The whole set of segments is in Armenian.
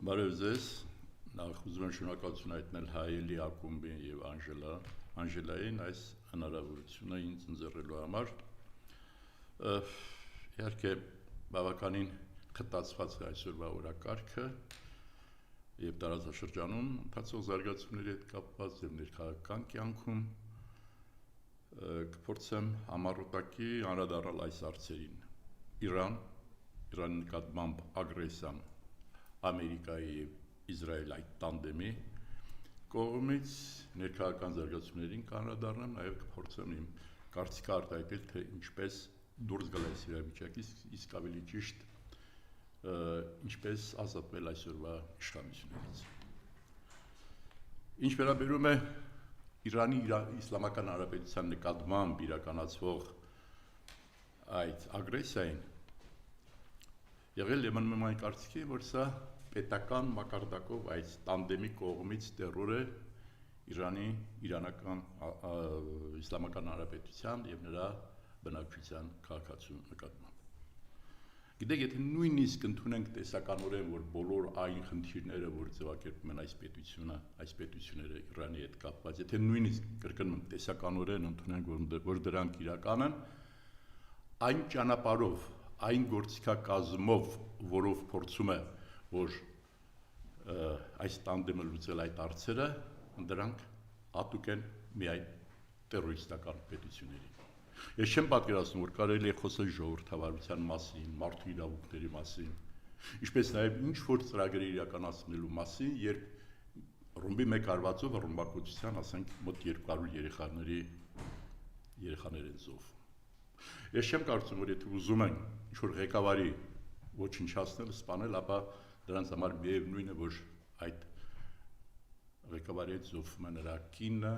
Բարև ձեզ, նախ ուզում եմ շնորհակալություն հայտնել Հայելի ակումբին եւ Անժելային այս հնարավորությունը ինձ ընձեռելու համար։ Իհարկե բավականին խտացված է այսօրվա օրակարգը եւ տարածաշրջանում ընթացող զարգացումների հետ կապված եւ ներքաղաքական կյանքում կփորձեմ համառոտակի անդրադառնալ այս հարցերին։ Իրանի նկատմամբ ագրեսիան Ամերիկայի եւ Իսրայելի այդ տանդեմի կողմից ներքաղաքական զարգացումներին կանրադառնամ, նաեւ կփորձեմ իմ կարծիքը արտահայտել, թե ինչպես դուրս գալ այս իրավիճակից, իսկ ավելի ճիշտ ինչպես ազատվել այսօրվա իշխանություններից։ Ինչ վերաբերում է Իրանի Իսլամական Հանրապետության նկատմամբ իրականացվող այդ ագրեսիային, եղել է մնում այն կարծիքի, որ սա պետական մակարդակով այս տանդեմի կողմից տերոր է Իրանական Իսլամական Հանրապետության եւ նրա բնակչության քաղաքացու նկատմամբ։ Գիտեք, եթե նույնիսկ ընդունենք տեսականորեն, որ բոլոր այն խնդիրները, որ ձևակերպում են այս պետությունները Իրանի հետ կապված, եթե նույնիսկ կրկնում տեսականորեն ընդունենք, որ դրանք իրական են, այն ճանապարհով, այն գործիքակազմով, որով փորձում է որ այս տանդեմը լուծել այդ հարցերը, դրանք հատուկ են միայն տերորիստական պետություններին։ Ես չեմ պատկերացնում, որ կարելի է խոսել ժողովրդավարության մասին, մարդու իրավունքների մասին, ինչպես նաև ինչ-որ ծրագրեր իրականացնելու մասին, երբ ռումբի մեկ հարվածով ռմբակոծության, ասենք, մոտ 200 երեխաներ են զոհվում։ Ես չեմ կարծում, որ եթե ուզում են ինչ-որ ղեկավարի ոչնչացնել, սպանել, ապա դրանց համար միևնույն է, որ այդ ղեկավարի հետ զոհվում է նրա կինը,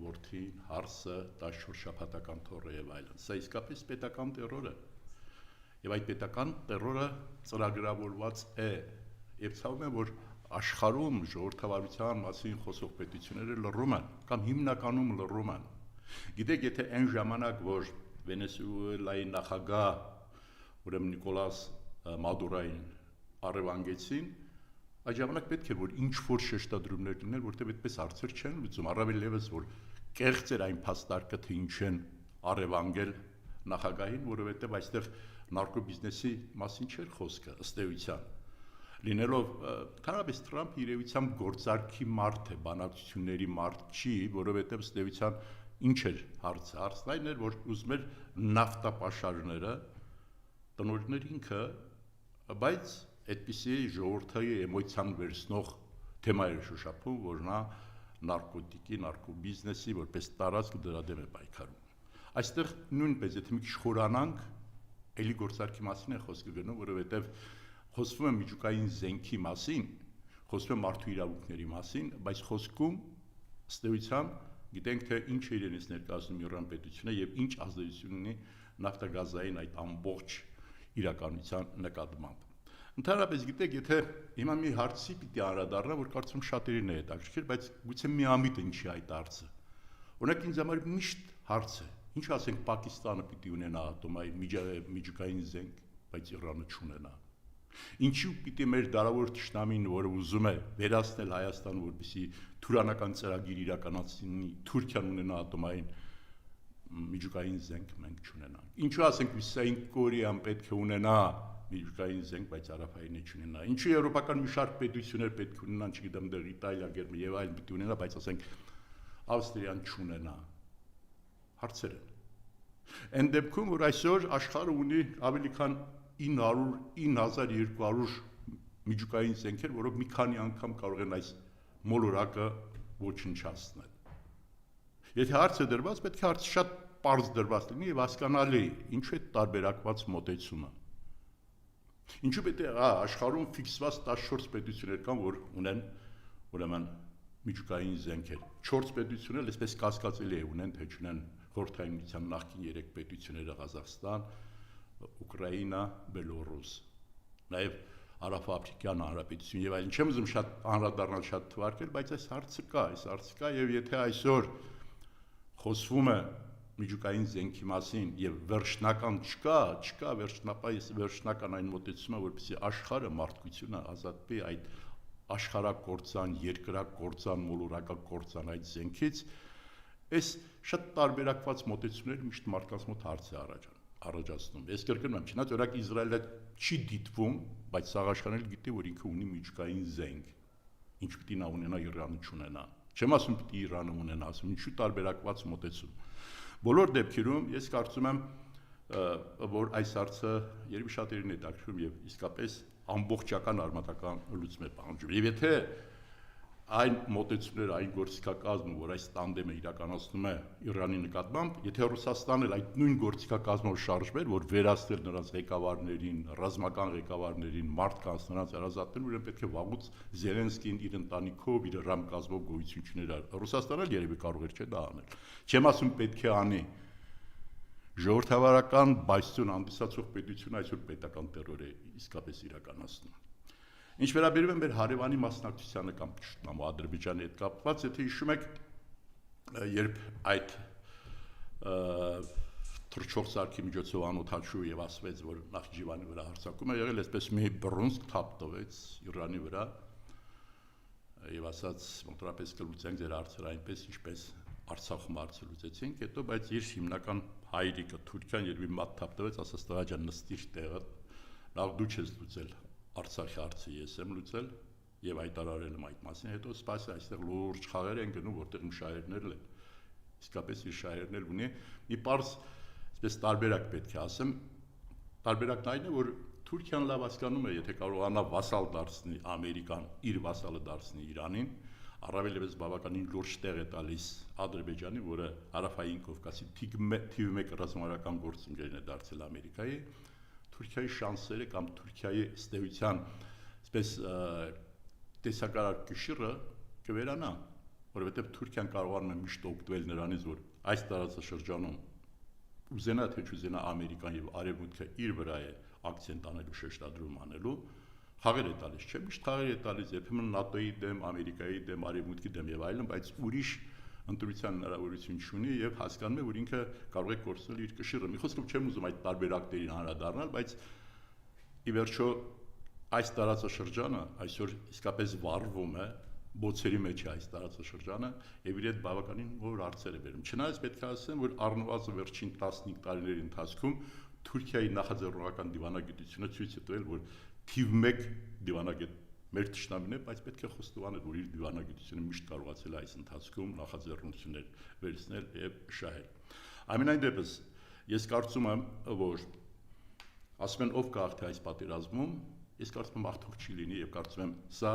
որդին, հարսը, 14 շաբաթական թոռը եւ այլն։ Սա իսկապես պետական տերոր է։ Եվ այդ պետական տերորը ծրագրավորված է։ Եվ ցավում է, որ աշխարհում ժողովրդավարության մասին խոսող պետությունները լռում են կամ հիմնականում լռում են։ Գիտեք, եթե այն ժամանակ, որ Վենեսուելայի նախագահ, ուրեմն Նիկոլաս Մադուրոին առևանգեցին, այդ ժամանակ պետք է որ ինչ-որ շեշտադրումներ լինեն, որտեղ այդպես հարցեր չեն լուծում, առավել ևս որ կեղծ էր այն փաստարկը, թե ինչ են առևանգել նախագահին, որովհետև այստեղ նարկոբիզնեսի մասին չէր խոսքը, ըստ էության։ Լինելով ընդհանրապես Թրամփը իրեւիցությամբ գործարքի մարդ է, բանակցությունների մարդ չի, որովհետև ըստ էության ինչ էր հարցը։ Հարցն այն էր, որ ուզում էր նավթապաշարները տնօրիներ ինքը, բայց այդպիսի ժողովրդի էմոցիան վերցնող թեմա էր շոշափում, որ նա նարկոտիկի, նարկոբիզնեսի որպես տարածք դրա դեմ է պայքարում։ Այստեղ նույնպես եթե մի քիչ խորանանք, էլի գործարքի մասին է խոսքը գնում, որովհետև խոսվում է միջուկային զենքի մասին, խոսվում է մարդու իրավունքների մասին, բայց խոսքում ըստ էության գիտենք թե ինչ է իրենից ներկայացնում Իրան պետությունը եւ ինչ ազդեցություն ունի նավթագազային այդ ամբողջ իրականության նկատմամբ։ Ընդհանրապես գիտեք, եթե հիմա մի հարցի պիտի անդրադառնա, որ կարծում շատերին է հետաքրքիր, բայց գուցե միամիտ ինչի այդ հարցը։ Օրինակ ինձ համար միշտ հարց է, ինչ ասենք Պակիստանը պիտի ունենա ատոմային միջուկային զենք, բայց Իրանը չունենա։ Ինչու պիտի մեր դարավոր թշնամին, որը ուզում է վերացնել Հայաստանը, որպեսզի թուրանական ծրագիր իրականացնի, Թուրքիան ունենա ատոմային միջուկային զենք, մենք չունենանք։ Ինչու ասենք Հյուսիսային Կորեան պետք է ունենա միջուկային զենք, բայց Հարավայինը չունենա։ Ինչու եվրոպական մի շարք պետություններ պետք է ունենան, չգիտեմ, դեռ Իտալիա, Գերմանիա եւ այլն պետք է ունենա, բայց ասենք Ավստրիան չունենա։ Հարցեր են։ Այն դեպքում, որ այսօր աշխարհը ունի ավելի քան 9200 միջուկային զենքեր, որոնք մի քանի անգամ կարող են այս մոլորակը ոչնչացնել։ Եթե հարցը դրված, պետք է հարցը շատ պարզ դրված լինի եւ հասկանալի, ինչու է տարբերակված մոտեցումը։ Ինչու պետք է աշխարհում ֆիքսված 14 պետություններ կան, որ ունեն ուրեմն միջուկային զենքեր։ 4 պետություններ այսպես կասկածելի է ունեն, թե չունեն խորհրդային միության նախկին 3 պետությունները Ղազախստան, Ուկրաինա, Բելոռուս, նաև Հարավաֆրիկյան Հանրապետություն եւ այլն։ Չեմ ուզում շատ անդրադառնալ շատ թվարկել, բայց այս հարցը կա եւ եթե այսօր խոսվում է միջուկային զենքի մասին եւ վերջնական չկա վերջնական այն մոտեցումը, որպեսզի աշխարհը մարդկությունը ազատվի այդ աշխարհակործան, երկրակործան, մոլորակակործան այդ զենքից, այս շատ տարբերակված մոտեցումներ միշտ մարդկանց մոտ հարց է առաջացնում։ Ես կրկնում եմ, չնայած օրինակ Իսրայելը չի դիտվում, բայց սաղ աշխարհն էլ գիտի, որ ինքը ունի միջուկային զենք, ինչ պիտի նա ունենա Իրանը չունենա։ Չեմ ասում պիտի Իրանը ունենա, ասում ինչու տարբերակված մոտեցում։ Բոլոր դեպքերում ես կարծում եմ, որ այս հարցը երբ շատերին է դակրում եւ իսկապես ամբողջական արմատական լուծում է պահանջում։ Եվ եթե այն մոտեցումները, այն գործիքակազմը, որ այս տանդեմը իրականացնում է Իրանի նկատմամբ, եթե Ռուսաստանն էլ այդ նույն գործիքակազմով շարժվեր, որ վերացնել նրանց ղեկավարներին, ռազմական ղեկավարներին, մարդկանց նրանց հարազատներ, ուրեմն պետք է վաղուց Զելենսկին իր ընտանիքով, իր ռամկազմով գոյություն չուներ։ Ռուսաստանն էլ երևի կարող էր չէ դա անել։ Չեմ ասում պետք է անի։ Ժողովրդավարական բայստուն հանդիսացող պետությունը այսօր պետական տերոր է իսկապես իրականացնում։ Ինչ վերաբերում է մեր հարևանի մասնակցությանը կամ ճշտամու Ադրբեջանի հետ կապված, եթե հիշում եք, երբ այդ թռչող սարքի միջոցով անօթաչու եւ ասվեց, որ Նախիջևանի վրա հարձակում է եղել, այսպես մի բռունցք թափ տվեց Իրանի վրա եւ ասաց, մոտորապես կլուծենք ձեր հարցերը այնպես, ինչպես Արցախում հարցը լուծեցինք, հետո բայց իր հիմնական հայրիկը Թուրքիան երբ մատ թափ տվեց, ասաց տղա ջան նստիր տեղը, լավ դու չես լուծել Արցախի հարցը ես եմ լուծել եւ հայտարարել եմ այդ մասին, հետո սպասի այստեղ լուրջ խաղեր են գնում, որտեղ իմ շահերներն են, իսկապես իր շահերներ ունի, մի պարզ, այսպես տարբերակ պետք է ասեմ, տարբերակն այն է, որ Թուրքիան լավ հասկանում է, եթե կարողանա վասալ դարձնի Ամերիկան, իր վասալը դարձնի Իրանին, առավել եւս բավականին լուրջ տեղ է տալիս Ադրբեջանի, որը հարավային Կովկասի թիվ 1 ռազմավարական գործընկերն է դարձել Ամերիկայի, Թուրքիայի շանսերը կամ Թուրքիայի ստեյության, այսպես տեսակարար կշիռը կվերանա, որովհետև Թուրքիան կարողանում է միշտ օգտվել նրանից, որ այս տարածաշրջանում ուզենա թե չուզենա Ամերիկան եւ Արևմուտքը իր վրա է ակցենտ անելու, շեշտադրում անելու, խաղեր է տալիս, չէ՞, միշտ խաղեր է տալիս, երբեմն ՆԱՏՕ-ի դեմ, Ամերիկայի դեմ, Արևմուտքի դեմ եւ այլն, բայց ուրիշ ընտրության հնարավորություն չունի եւ հասկանում է, որ ինքը կարող է կորցնել իր կշիռը։ Մի խոսքով չեմ ուզում այդ տարբերակներին անդրադառնալ, բայց ի վերջո այս տարածաշրջանը այսօր իսկապես վառվում է, բոցերի մեջ է այս տարածաշրջանը եւ իր հետ բավականին նոր հարցեր է բերում։ Չնայած պետք է ասեմ, որ առնվազն վերջին 15 տարիների ընթացքում Թուրքիայի նախաձեռնողական դիվանագիտությունը ցույց է տվել, որ թիվ 1 դիվանագետ մեր ճշտամին է, բայց պետք է խոստովանել, որ իր դիվանագիտությունը միշտ կարողացել է այս ընթացքում նախաձեռնություններ վերցնել եւ շահել։ Ամենայն դեպս ես կարծում եմ, որ ասում են ով կհաղթի այս պատերազմում, ես կարծում եմ հաղթող չի լինի եւ կարծում եմ սա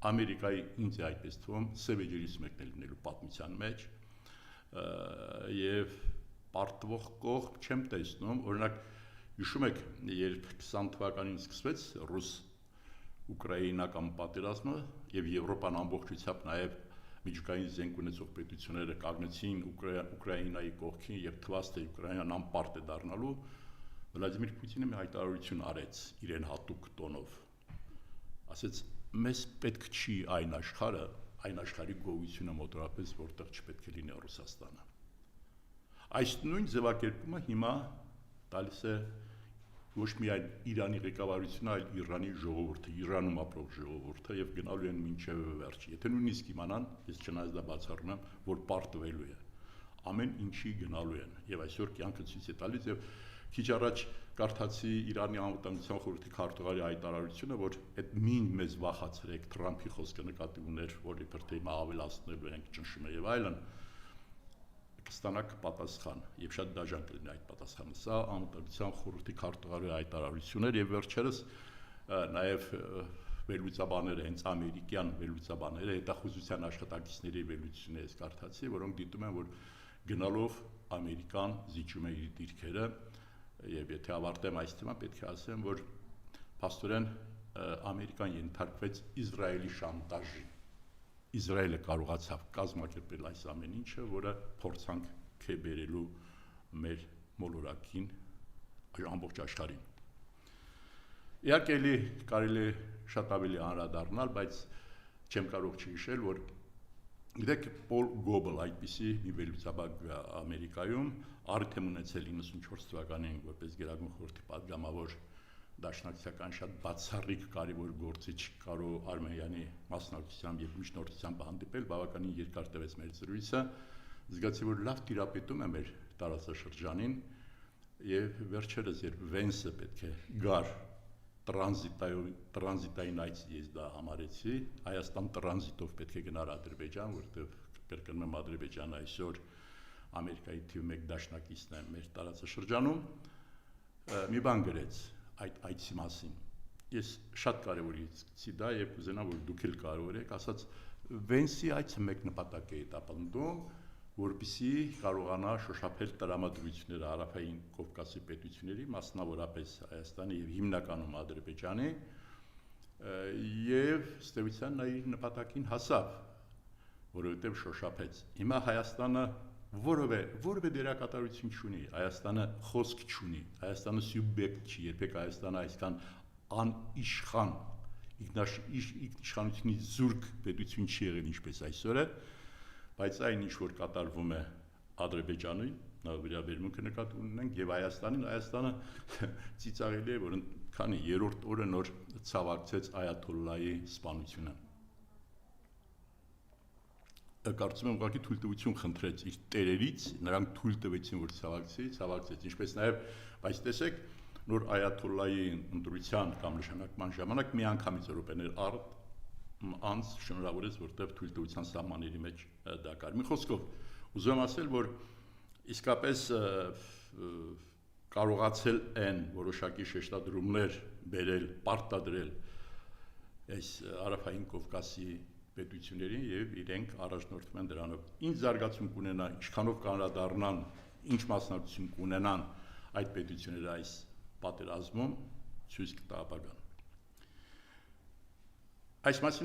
Ամերիկայի ինձ է այդպես թվում սևեջերից մեկն է լինելու պատմության մեջ եւ պարտվող կողմ չեմ տեսնում, օրինակ հիշում եք, երբ 20 թվականին սկսվեց ռուս-ուկրաինական պատերազմը եւ Եվրոպան ամբողջությամբ նաեւ միջուկային զենք ունեցող պետությունները կանգնեցին Ուկրաինայի կողքին եւ թվաց թե Ուկրաինան անպարտ է դառնալու, Վլադիմիր Պուտինը մի հայտարարություն արեց իրեն հատուկ տոնով, ասեց մեզ պետք չի այն աշխարհի գոյությունը մոտորապես որտեղ չպետք է լինի Ռուսաստանը։ Այս նույն ձևակերպումը հիմա տալիս է ոչ միայն Իրանի ղեկավարությունը, այլ Իրանի ժողովուրդը, Իրանում ապրող ժողովուրդը եւ գնալու են մինչեւ վերջ։ Եթե նույնիսկ իմանան, ես չնայած դա բացառում եմ, որ պարտվելու է, ամեն ինչի գնալու են եւ այսօր կյանքը ցույց է տալիս եւ քիչ առաջ կարդացի Իրանի անվտանգության խորհրդի քարտուղարի հայտարարությունը, որ այդ մին մեզ վախացրեք, Թրամփի խոսքը նկատի ուներ, որ իբր թե հիմա ավելացնելու ենք ճնշումը եւ այլն, կստանաք պատասխան եւ շատ դաժան կլինի այդ պատասխանը։ Սա անվտանգության խորհրդի քարտուղարի հայտարարություն էր եւ վերջերս նաեւ վերլուծաբաները, հենց ամերիկյան վերլուծաբաները, հետախուզության աշխատակիցների վերլուծությունները ես կարդացի, որոնք դիտում են, որ գնալով Ամերիկան զիջում է իր դիրքերը եւ եթե ավարտեմ այս թեման, պետք է ասեմ, որ փաստորեն Ամերիկան ենթարկվեց Իսրայելի շանտաժին։ Իսրայելը կարողացավ կազմակերպել այս ամեն ինչը, որը փորձանք է բերելու մեր մոլորակին, ամբողջ աշխարհին։ Իհարկե էլի կարելի է շատ ավելի անդրադառնալ, բայց չեմ կարող չհիշել, որ գիտեք Պոլ Գոբել այդպիսի մի վերլուծաբան Ամերիկայում արդեն ունեցել 94 թվականին որպես Գերագույն խորհրդի պատգամավոր դաշնակցական շատ բացառիկ կարևոր գործի չկարող Արմենիանի մասնակցությամբ եւ միջնորդությամբ հանդիպել, բավականին երկար տևեց մեր զրույցը, զգացի, որ լավ տիրապետում է մեր տարածաշրջանին եւ վերջերս երբ Վենսը պետք է գար տրանզիտային այց ես դա համարեցի, Հայաստան տրանզիտով պետք է գնար Ադրբեջան, որտեղ կրկնում եմ Ադրբեջանը այսօր Ամերիկայի թիվ 1 դաշնակիցն է մեր տարածաշրջանում, մի բան գրեց այդ այցի մասին։ Ես շատ կարևորեցի դա եւ կուզենամ, որ դուք էլ կարևորեք, ասած Վենսի այցը մեկ նպատակ է հետապնդում, որպեսզի կարողանա շոշափել տրամադրությունները Հարավային Կովկասի պետությունների, մասնավորապես Հայաստանի եւ հիմնականում Ադրբեջանի, եւ ստեյության նա իր նպատակին հասավ, որովհետեւ շոշափեց։ Հիմա Հայաստանը որևէ դերակատարություն չունի, Հայաստանը խոսք չունի, Հայաստանը սուբյեկտ չի, երբեք Հայաստանը այսքան անիշխան ինքնիշխանությունից զուրկ պետություն չի եղել ինչպես այսօր է, բայց այն ինչ որ կատարվում է Ադրբեջանի, նա վերաբերմունքը նկատի ունենք եւ Հայաստանը ծիծաղելի է, որ քանի երրորդ օրը նոր ցավակցեց Այաթոլլայի սպանությունը։ Կարծում եմ ուղղակի թույլտվություն խնդրեց իր տերերից, նրանք թույլ տվեցին, որ ցավակցեց, ինչպես նաեւ, բայց տեսեք, նոր Այաթոլլայի ընտրության կամ նշանակման ժամանակ մի անգամից րոպեներ անց շնորհավորեց, որտեղ թույլտվության սահմանների մեջ դա կար։ Մի խոսքով, ուզում եմ ասել, որ իսկապես կարողացել են որոշակի շեշտադրումներ բերել, պարտադրել այս Հարավային Կովկասի պետություններին եւ իրենք առաջնորդվում են դրանով։ Ինչ զարգացում կունենա, ինչքանով կանրադառնան, ինչ մասնակցություն կունենան այդ պետությունները այս պատերազմում, ցույց կտա ապագան։ Այս մասին